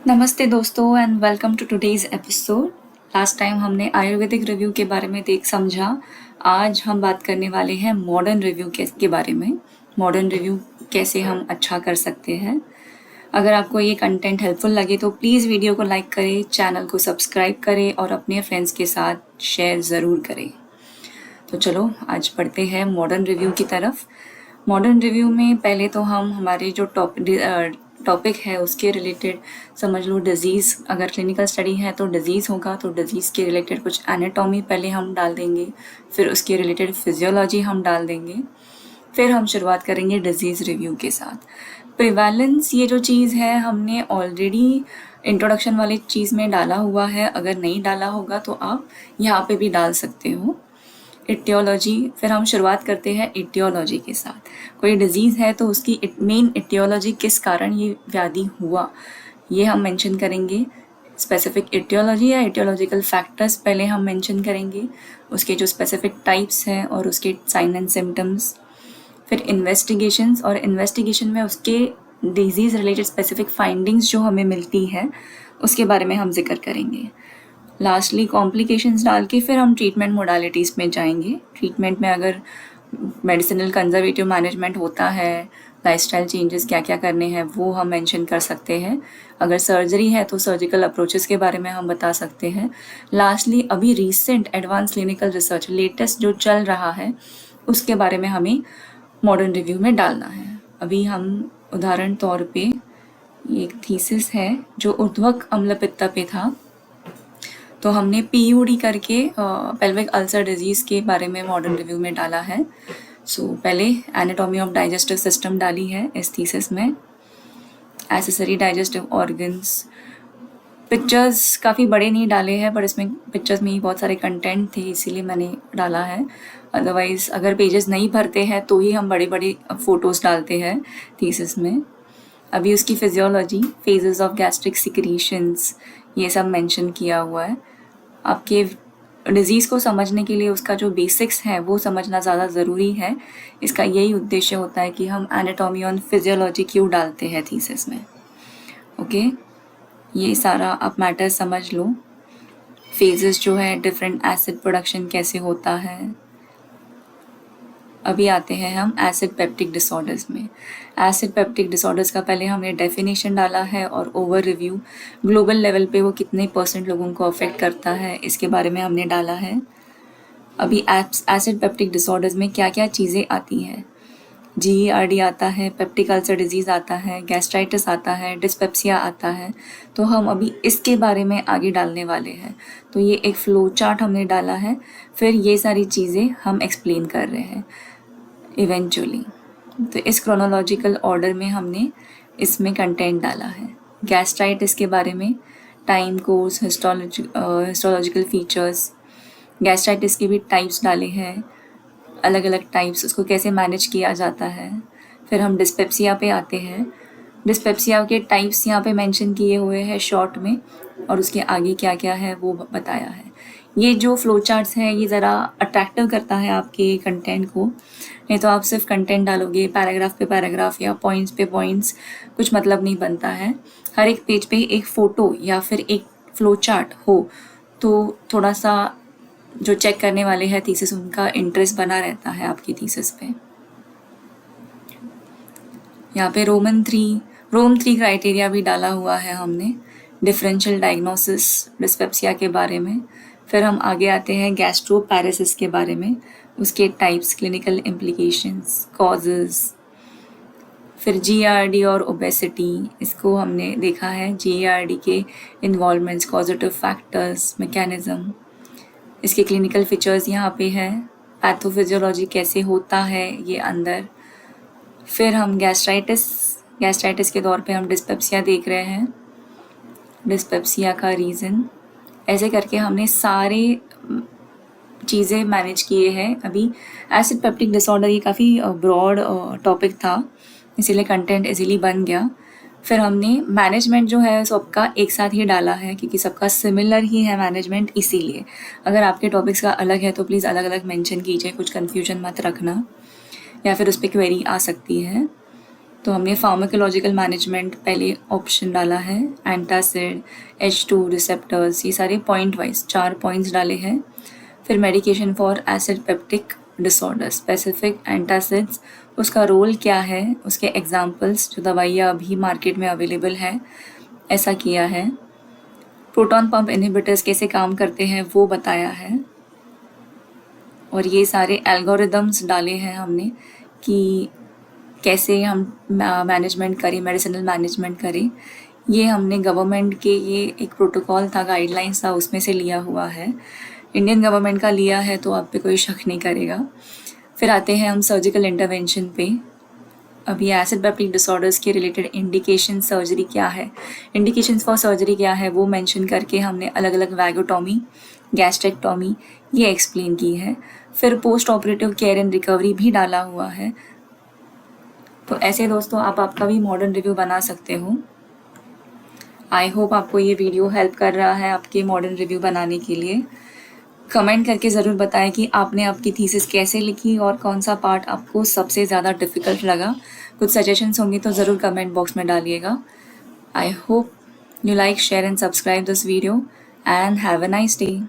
नमस्ते दोस्तों and welcome to today's episode. Last time हमने आयुर्वेदिक रिव्यू के बारे में देख समझा। आज हम बात करने वाले हैं मॉडर्न रिव्यू के बारे में। मॉडर्न रिव्यू कैसे हम अच्छा कर सकते हैं। अगर आपको ये कंटेंट हेल्पफुल लगे तो प्लीज़ वीडियो को लाइक करें, चैनल को सब्सक्राइब करें और अपने फ्रेंड्स के साथ शेयर ज़रूर करें। तो चलो आज पढ़ते हैं मॉडर्न रिव्यू की तरफ। मॉडर्न रिव्यू में पहले तो हम हमारे जो टॉपिक है उसके रिलेटेड समझ लो। डिज़ीज़ अगर क्लिनिकल स्टडी है तो डिज़ीज़ होगा, तो डिज़ीज़ के रिलेटेड कुछ एनाटॉमी पहले हम डाल देंगे, फिर उसके रिलेटेड फिजियोलॉजी हम डाल देंगे, फिर हम शुरुआत करेंगे डिज़ीज़ रिव्यू के साथ। प्रिवैलेंस ये जो चीज़ है हमने ऑलरेडी इंट्रोडक्शन वाली चीज़ में डाला हुआ है। अगर नहीं डाला होगा तो आप यहाँ पे भी डाल सकते हो। इटियोलॉजी, फिर हम शुरुआत करते हैं इटियोलॉजी के साथ। कोई डिजीज़ है तो उसकी मेन इटियोलॉजी, किस कारण ये व्याधि हुआ, ये हम मेंशन करेंगे। स्पेसिफिक इटियोलॉजी या इटियोलॉजिकल फैक्टर्स पहले हम मेंशन करेंगे, उसके जो स्पेसिफिक टाइप्स हैं और उसके साइन एंड सिम्टम्स। फिर इन्वेस्टिगेशंस, और इन्वेस्टिगेशन में उसके डिजीज़ रिलेटेड स्पेसिफिक फाइंडिंग्स जो हमें मिलती है उसके बारे में हम जिक्र करेंगे। लास्टली कॉम्प्लिकेशंस डाल के फिर हम ट्रीटमेंट मोडालिटीज़ में जाएंगे। ट्रीटमेंट में अगर मेडिसिनल कंजर्वेटिव मैनेजमेंट होता है, लाइफस्टाइल चेंजेस क्या क्या करने हैं वो हम मेंशन कर सकते हैं। अगर सर्जरी है तो सर्जिकल अप्रोचेस के बारे में हम बता सकते हैं। लास्टली अभी recent advance clinical research latest जो चल रहा है उसके बारे में हमें मॉडर्न रिव्यू में डालना है। अभी हम उदाहरण तौर पे एक थीसिस है जो ऊर्ध्वक अम्ल पित्त पे था, तो हमने PUD करके पेल्विक अल्सर डिजीज़ के बारे में मॉडर्न रिव्यू में डाला है। पहले एनाटॉमी ऑफ डाइजेस्टिव सिस्टम डाली है इस थीसिस में, एसेसरी डाइजेस्टिव ऑर्गन्स। पिक्चर्स काफ़ी बड़े नहीं डाले हैं, पर इसमें पिक्चर्स में ही बहुत सारे कंटेंट थे इसीलिए मैंने डाला है। अदरवाइज़ अगर पेजेस नहीं भरते हैं तो ही हम बड़ी बड़ी फ़ोटोज़ डालते हैं थीसिस में। अभी उसकी physiology, phases of gastric secretions, ये सब मेंशन किया हुआ है। आपके डिज़ीज़ को समझने के लिए उसका जो बेसिक्स है वो समझना ज़्यादा ज़रूरी है। इसका यही उद्देश्य होता है कि हम एनाटॉमी और फिजियोलॉजी क्यों डालते हैं थीसिस में। ओके, ये सारा आप मैटर समझ लो। फेजेस जो है, डिफरेंट एसिड प्रोडक्शन कैसे होता है। अभी आते हैं हम एसिड पेप्टिक डिसऑर्डर्स में। एसिड पेप्टिक डिसऑर्डर्स का पहले हमने डेफिनेशन डाला है और ओवर रिव्यू, ग्लोबल लेवल पे वो कितने % लोगों को अफेक्ट करता है इसके बारे में हमने डाला है। अभी एसिड पेप्टिक डिसऑर्डर्स में क्या क्या चीज़ें आती हैं। GERD आता है, पेप्टिक अल्सर डिजीज़ आता है, गैस्ट्राइटिस आता है, डिस्पेप्सिया आता है। तो हम अभी इसके बारे में आगे डालने वाले हैं। तो ये एक फ्लो चार्ट हमने डाला है, फिर ये सारी चीज़ें हम एक्सप्लेन कर रहे हैं इवेंचुअली। तो इस क्रोनोलॉजिकल ऑर्डर में हमने इसमें कंटेंट डाला है। गैस्ट्राइटिस के बारे में time course, histological features, gastritis के भी टाइप्स डाले हैं, अलग अलग टाइप्स, उसको कैसे मैनेज किया जाता है। फिर हम डिस्पेप्सिया पे आते हैं। डिस्पेप्सिया के टाइप्स यहाँ पे मेंशन किए हुए हैं शॉर्ट में, और उसके आगे क्या क्या है वो बताया है। ये जो फ्लो चार्ट्स हैं ये ज़रा अट्रैक्टिव करता है आपके कंटेंट को, नहीं तो आप सिर्फ कंटेंट डालोगे पैराग्राफ पे पैराग्राफ या पॉइंट्स पे पॉइंट्स, कुछ मतलब नहीं बनता है। हर एक पेज पे एक फ़ोटो या फिर एक फ्लो चार्ट हो तो थोड़ा सा जो चेक करने वाले हैं थीसिस, उनका इंटरेस्ट बना रहता है आपकी थीसिस पे। यहाँ पे रोम 3 क्राइटेरिया भी डाला हुआ है हमने, डिफरेंशियल डायग्नोसिस डिस्पेप्सिया के बारे में। फिर हम आगे आते हैं गैस्ट्रोपैरेसिस के बारे में, उसके टाइप्स, क्लिनिकल इम्प्लीकेशंस, कॉजेज़। फिर GERD और ओबेसिटी, इसको हमने देखा है। GERD के इन्वॉल्वमेंट्स, कॉजेटिव फैक्टर्स, मैकेनिज्म, इसके क्लिनिकल फीचर्स यहाँ पे है। पैथोफिजियोलॉजी कैसे होता है ये अंदर। फिर हम गैस्ट्राइटिस के दौर पे हम डिस्पेप्सिया देख रहे हैं, डिस्पेप्सिया का रीज़न। ऐसे करके हमने सारे चीज़ें मैनेज किए हैं। अभी एसिड पेप्टिक डिसऑर्डर ये काफ़ी ब्रॉड टॉपिक था, इसीलिए कंटेंट इजीली बन गया। फिर हमने मैनेजमेंट जो है सबका एक साथ ही डाला है क्योंकि सबका सिमिलर ही है मैनेजमेंट, इसीलिए। अगर आपके टॉपिक्स का अलग है तो प्लीज़ अलग अलग मेंशन कीजिए, कुछ कन्फ्यूजन मत रखना, या फिर उस पर क्वेरी आ सकती है। तो हमने फार्माकोलॉजिकल मैनेजमेंट पहले ऑप्शन डाला है, एंटासिड, H2 रिसेप्टर्स, ये सारे पॉइंट वाइज 4 पॉइंट्स डाले हैं। फिर medication for acid peptic disorder, specific antacids, उसका रोल क्या है, उसके एग्जाम्पल्स, जो दवाइयाँ अभी मार्केट में अवेलेबल है, ऐसा किया है। प्रोटॉन पंप इनहिबिटर्स कैसे काम करते हैं वो बताया है। और ये सारे एल्गोरिदम्स डाले हैं हमने कि कैसे हम मैनेजमेंट करें, मेडिसिनल मैनेजमेंट करें। ये हमने गवर्नमेंट के, ये एक प्रोटोकॉल था, गाइडलाइंस था, उसमें से लिया हुआ है। इंडियन गवर्नमेंट का लिया है तो आप पे कोई शक नहीं करेगा। फिर आते हैं हम सर्जिकल इंटरवेंशन पे। अभी एसिड पेप्टिक डिसऑर्डर्स के रिलेटेड इंडिकेशन सर्जरी क्या है, इंडिकेशंस फॉर सर्जरी क्या है वो मेंशन करके हमने अलग अलग वैगोटॉमी, गैस्ट्रेक्टॉमी ये एक्सप्लेन की है। फिर post operative care and recovery भी डाला हुआ है। तो ऐसे दोस्तों आप आपका भी मॉडर्न रिव्यू बना सकते हो। आई होप आपको ये वीडियो हेल्प कर रहा है आपके मॉडर्न रिव्यू बनाने के लिए। कमेंट करके ज़रूर बताएं कि आपने आपकी थीसिस कैसे लिखी और कौन सा पार्ट आपको सबसे ज़्यादा डिफ़िकल्ट लगा। कुछ सजेशंस होंगे तो ज़रूर कमेंट बॉक्स में डालिएगा। I hope you like, share and subscribe this video and have a nice day.